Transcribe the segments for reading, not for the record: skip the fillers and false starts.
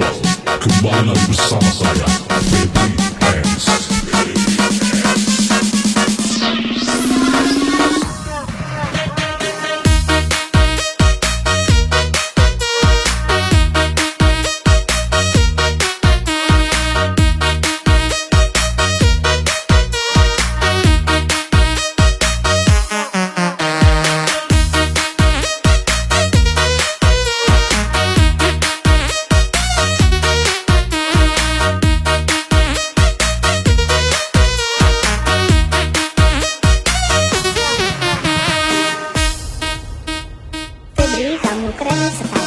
Kembali lagi bersama saya, Febri Hands. Febri, kamu keren sekali.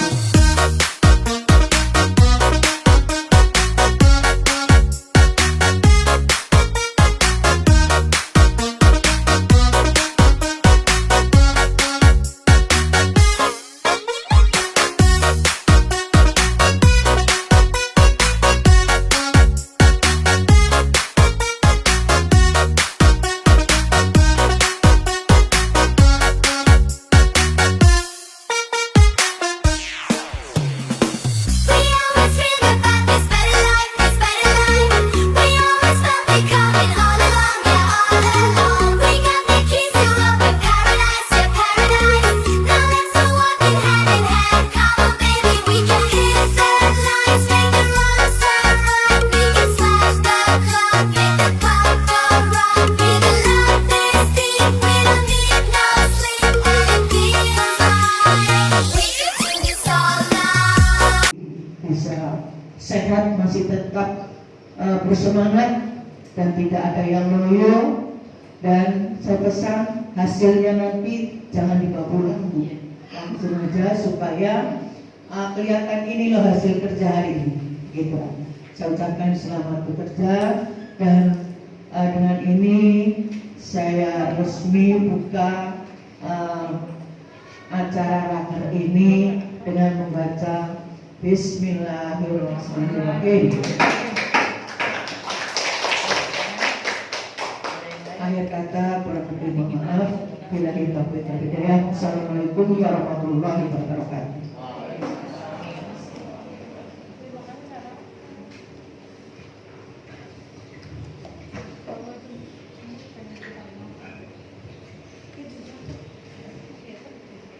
Bisa sehat, masih tetap bersemangat dan tidak ada yang loyo. Dan saya pesan hasilnya nanti jangan dibawa pulang, Bu. Langsung aja supaya kelihatan ini loh hasil kerja hari ini. Gitu. Saya ucapkan selamat bekerja dan dengan ini saya resmi buka acara raker ini dengan membaca Bismillahirrahmanirrahim. Akhir kata, kurang lebih mohon maaf. Billahi taufiq wal hidayah. Assalamualaikum warahmatullahi wabarakatuh.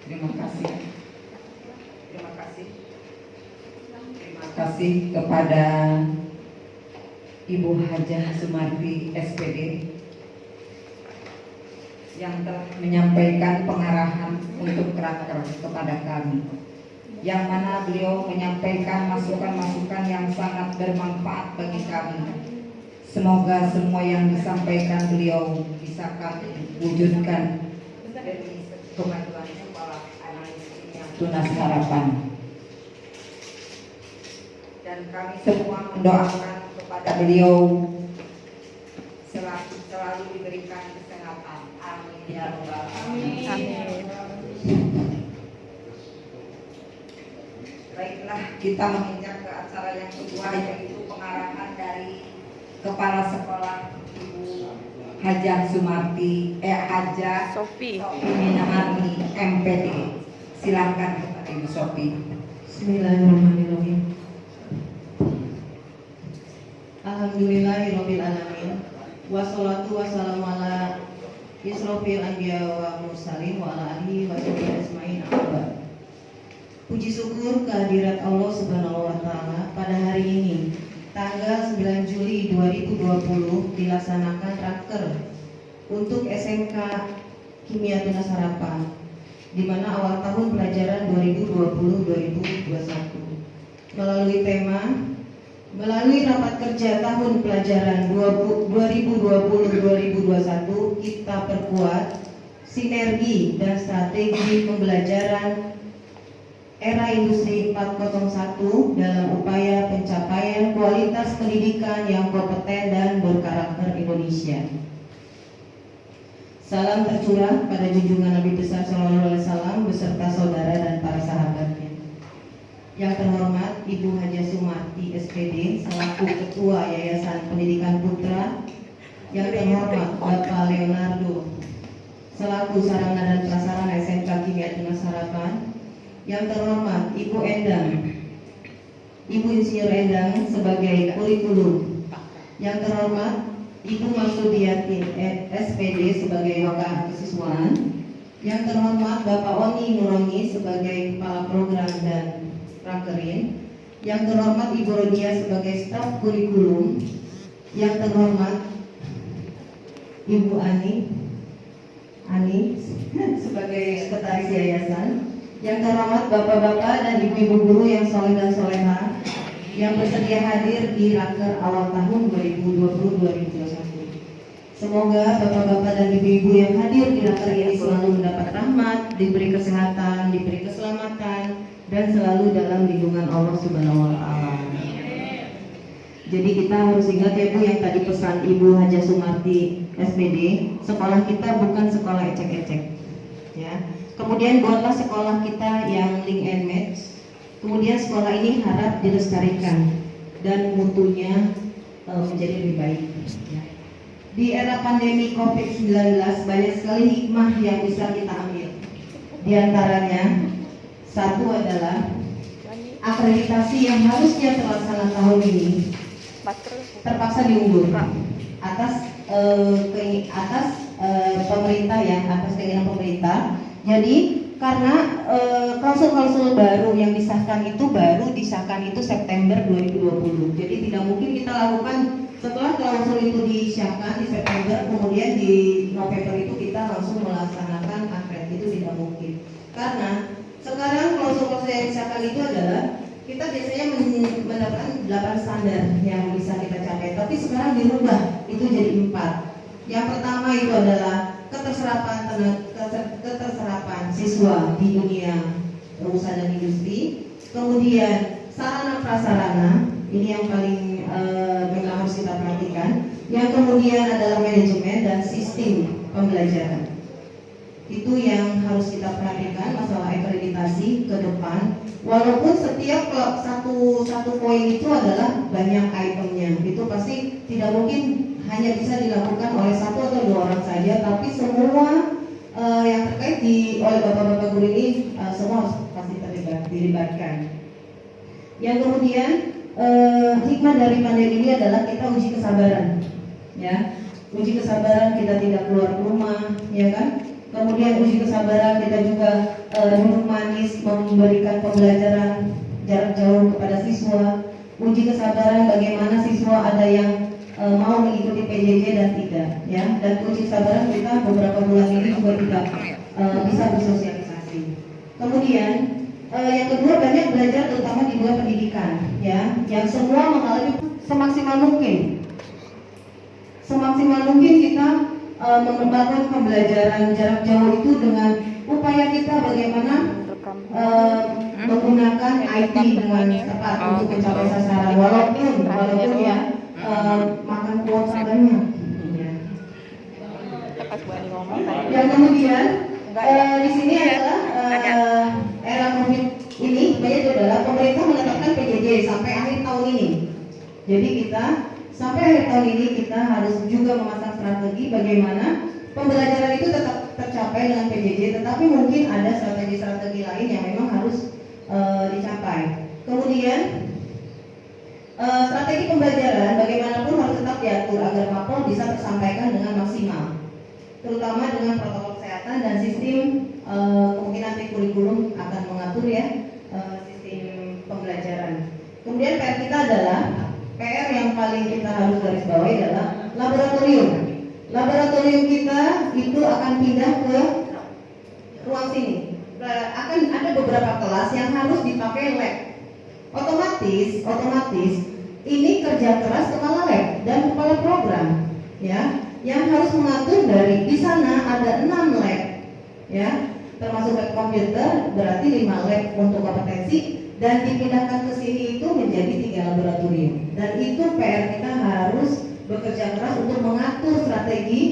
Terima kasih. Terima kasih kepada Ibu Hajah Sumarti SPD yang telah menyampaikan pengarahan untuk raker kepada kami, yang mana beliau menyampaikan masukan-masukan yang sangat bermanfaat bagi kami. Semoga semua yang disampaikan beliau bisa kami wujudkan demi kemajuan sekolah analis Tunas Harapan. Dan kami semua mendoakan kepada beliau selalu diberikan kesehatan. Amin ya rabbal alamin. Baiklah, kita menginjak ke acara yang kedua, yaitu pengarahan dari Kepala Sekolah Ibu Hajah Sumarti, Hajah Sofi Minaharni MPD. Silakan Ibu Sofi. Bismillahirrahmanirrahim. Alhamdulillahirabbil alamin. Wassalatu wassalamu ala Isrofil anbiya wa mursalin wa ala alihi wa sahbihi ajmain. Puji syukur kehadirat Allah Subhanahu wa taala pada hari ini, tanggal 9 Juli 2020 dilaksanakan raker untuk SMK Kimia Tunas Harapan, di mana awal tahun pelajaran 2020-2021 melalui rapat kerja tahun pelajaran 2020-2021 kita perkuat sinergi dan strategi pembelajaran era industri 4.0 dalam upaya pencapaian kualitas pendidikan yang kompeten dan berkarakter Indonesia. Salam tercurah pada junjungan Nabi besar Sallallahu Alaihi Wasallam beserta saudara dan para sahabatnya. Yang terhormat Ibu Hajah Sumarti SPD selaku Ketua Yayasan Pendidikan Putra. Yang terhormat Bapak Leonardo selaku Sarana dan Prasarana SMK Kimia Tunas Harapan. Yang terhormat Ibu Endang Ibu Insinyur Endang sebagai kurikulum. Yang terhormat Ibu Marsudiati SPD sebagai wakil kesiswaan. Yang terhormat Bapak Oni Nuroni sebagai kepala program dan prakerin. Yang terhormat Ibu Rodia sebagai staf kurikulum. Yang terhormat Ibu Ani sebagai sekretaris yayasan. Yang terhormat Bapak-bapak dan Ibu-ibu guru yang soleh dan soleha yang bersedia hadir di Raker awal tahun 2020-2021. Semoga Bapak-bapak dan Ibu-ibu yang hadir di Raker ini selalu mendapat rahmat, diberi kesehatan, diberi keselamatan, dan selalu dalam lindungan Allah Subhanahu wa Ta'ala. Jadi kita harus ingat ya Bu, yang tadi pesan Ibu Haja Sumarti SPD, sekolah kita bukan sekolah ecek-ecek, ya. Kemudian buatlah sekolah kita yang link and match. Kemudian sekolah ini harap dilestarikan dan mutunya menjadi lebih baik. Ya. Di era pandemi COVID-19 banyak sekali hikmah yang bisa kita ambil. Di antaranya, satu adalah akreditasi yang harusnya terlaksana tahun ini terpaksa diundur atas pemerintah, ya, atas keinginan pemerintah. Jadi karena klausul-klausul baru yang disahkan itu September 2020. Jadi tidak mungkin kita lakukan setelah klausul itu disahkan di September, kemudian di November itu kita langsung melaksanakan akred, itu tidak mungkin. Karena sekarang klausul-klausul yang disahkan itu adalah kita biasanya mendapatkan 8 standar yang bisa kita capai, tapi sekarang dirubah itu jadi 4. Yang pertama itu adalah keterserapan siswa di dunia usaha dan industri. Kemudian sarana prasarana, ini yang paling memang harus kita perhatikan. Yang kemudian adalah manajemen dan sistem pembelajaran. Itu yang harus kita perhatikan, masalah akreditasi ke depan. Walaupun setiap satu poin itu adalah banyak itemnya, itu pasti tidak mungkin hanya bisa dilakukan oleh 1 atau 2 orang saja, tapi semua yang terkait oleh bapak-bapak guru ini semua harus pasti dilibatkan. Yang kemudian hikmah dari pandemi ini adalah kita uji kesabaran, ya, uji kesabaran kita tidak keluar rumah, ya kan? Kemudian uji kesabaran kita juga duduk manis memberikan pembelajaran jarak jauh kepada siswa. Uji kesabaran bagaimana siswa ada yang mau mengikuti PJJ dan tidak, ya. Dan uji kesabaran kita beberapa bulan ini juga tidak bisa bersosialisasi. Kemudian yang kedua, banyak belajar terutama di luar pendidikan, ya, yang semua mengalami semaksimal mungkin kita membangun pembelajaran jarak jauh itu dengan upaya kita bagaimana menggunakan IT dengan tepat untuk mencapai sasaran, walaupun ya makan kuota banyak. Yang kemudian di sini adalah era COVID ini banyak adalah pemerintah menetapkan PJJ sampai akhir tahun ini. Jadi kita sampai akhir tahun ini kita harus juga memasang strategi bagaimana pembelajaran itu tetap tercapai dengan PJJ, tetapi mungkin ada strategi-strategi lain yang memang harus dicapai. Kemudian strategi pembelajaran bagaimanapun harus tetap diatur agar mapel bisa tersampaikan dengan maksimal, terutama dengan protokol kesehatan dan sistem kemungkinan nanti kurikulum akan mengatur, ya, sistem pembelajaran. Kemudian PR kita adalah PR yang paling kita harus garis bawahi adalah laboratorium. Laboratorium kita itu akan pindah ke ruang sini. Akan ada beberapa kelas yang harus dipakai lab. Otomatis ini kerja keras kepala lab dan kepala program, ya, yang harus mengatur dari di sana ada 6 lab, ya, termasuk lab komputer, berarti 5 lab untuk kompetensi, dan dipindahkan ke sini itu menjadi 3 laboratorium. Dan itu PR kita harus bekerja keras untuk mengatur strategi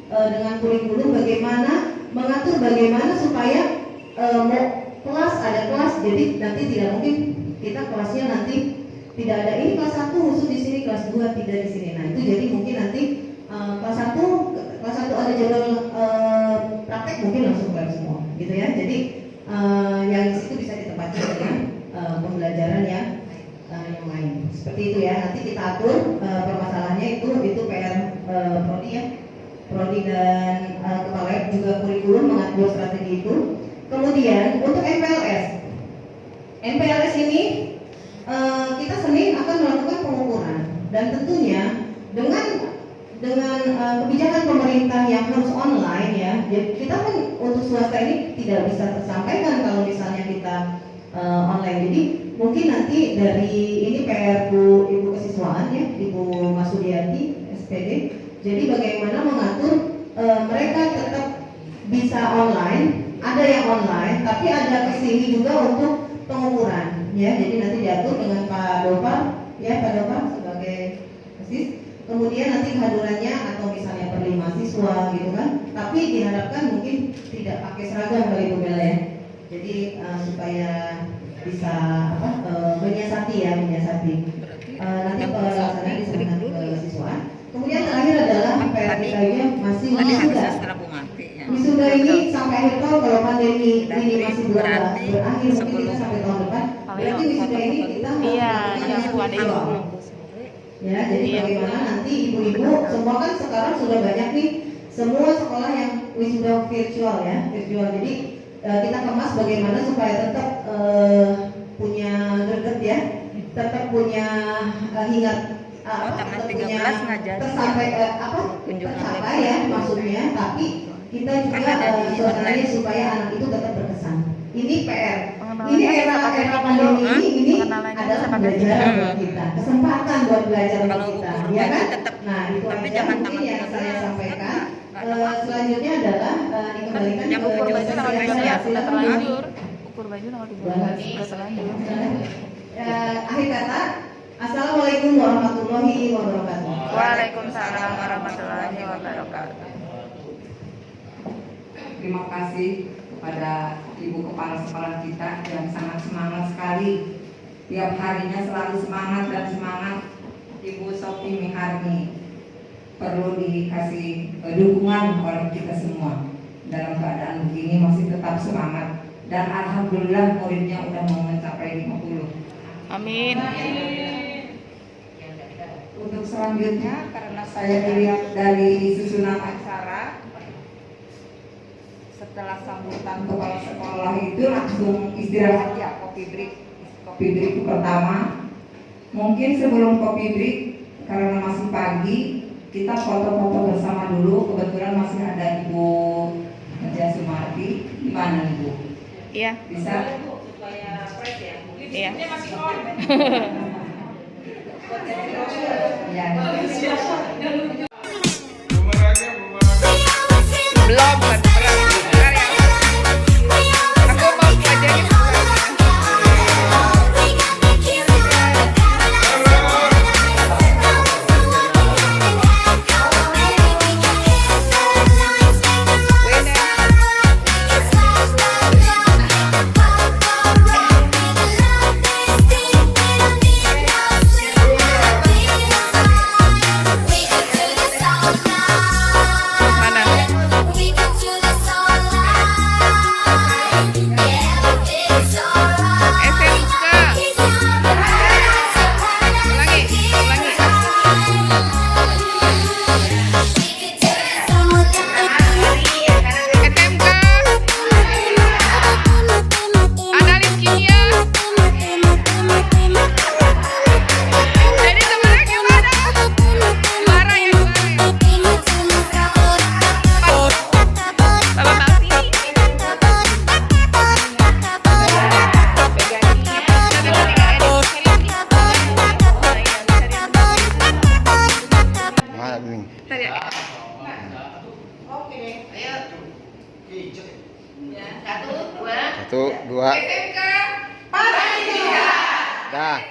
dengan kurikulum, bagaimana supaya kelas ada kelas, jadi nanti tidak mungkin kita kelasnya nanti tidak ada ini kelas 1 khusus di sini, kelas 2 tidak di sini. Nah, itu jadi mungkin nanti kelas 1 ada jadwal praktek, mungkin langsung kelar semua, gitu ya. Jadi yang di situ bisa ditempatkan dengan pembelajaran yang seperti itu ya. Nanti kita atur permasalahannya itu PR prodi ya. Prodi dan kepala lab juga kurikulum mengatur strategi itu. Kemudian untuk MPLS ini kita Senin akan melakukan pengukuran dan tentunya dengan kebijakan pemerintah yang harus online ya. Jadi kita kan untuk swasta ini tidak bisa tersampaikan kalau misalnya kita online. Jadi mungkin nanti dari ini PR Ibu Kesiswaan ya, Ibu Masudiati SPD. Jadi bagaimana mengatur mereka tetap bisa online, ada yang online, tapi ada kesini juga untuk pengukuran ya. Jadi nanti diatur dengan Pak Dopar ya, Pak Dopar sebagai asis. Kemudian nanti kehadirannya atau misalnya per 5 siswa gitu kan. Tapi diharapkan mungkin tidak pakai seragam kali Bu Bella ya. Jadi supaya bisa menyiasati ya, menyiasati. Nanti pelaksanaan diserahkan ke siswa. Kemudian terakhir adalah PR kita ini masih wisuda. Wisuda ini sampai akhir tahun, kalau pandemi ini masih belum berakhir, mungkin kita sampai tahun depan. Berarti wisuda ini kita ya, jadi bagaimana nanti ibu-ibu semua kan sekarang sudah banyak nih semua sekolah yang wisuda virtual ya, virtual. Jadi kita kemas bagaimana supaya tetap punya greget ya, tetap punya hingat tersampai tercapai ya maksudnya, tapi kita juga suasananya supaya anak itu tetap berkesan. Ini PR. Ini era pandemi ini adalah pembelajaran buat kita, kesempatan buat belajar buat kita, ya kan? Nah itu aja mungkin yang saya sampaikan. Selanjutnya adalah dikembalikan ke ukur baju tanggal 13 sudah terlanjur. Akhir kata, Assalamualaikum warahmatullahi wabarakatuh. Waalaikumsalam warahmatullahi wabarakatuh. Terima kasih kepada Ibu Kepala Sekolah kita yang sangat semangat sekali. Tiap harinya selalu semangat dan semangat. Ibu Sofi Miharni perlu dikasih dukungan oleh kita semua. Dalam keadaan begini masih tetap semangat. Dan alhamdulillah muridnya udah mau mencapai 50. Amin. Untuk selanjutnya, karena saya dilihat dari susunan acara, setelah sambutan kepala sekolah itu langsung istirahat ya, kopi break itu pertama. Mungkin sebelum kopi break, karena masih pagi, kita foto-foto bersama dulu. Kebetulan masih ada Ibu Nadia Sumarti. Gimana Ibu? Iya. Bisa? Supaya fresh ya. Iya. Ya. Belum kan? Aku mau pelajarin. Satu, dua. Dah.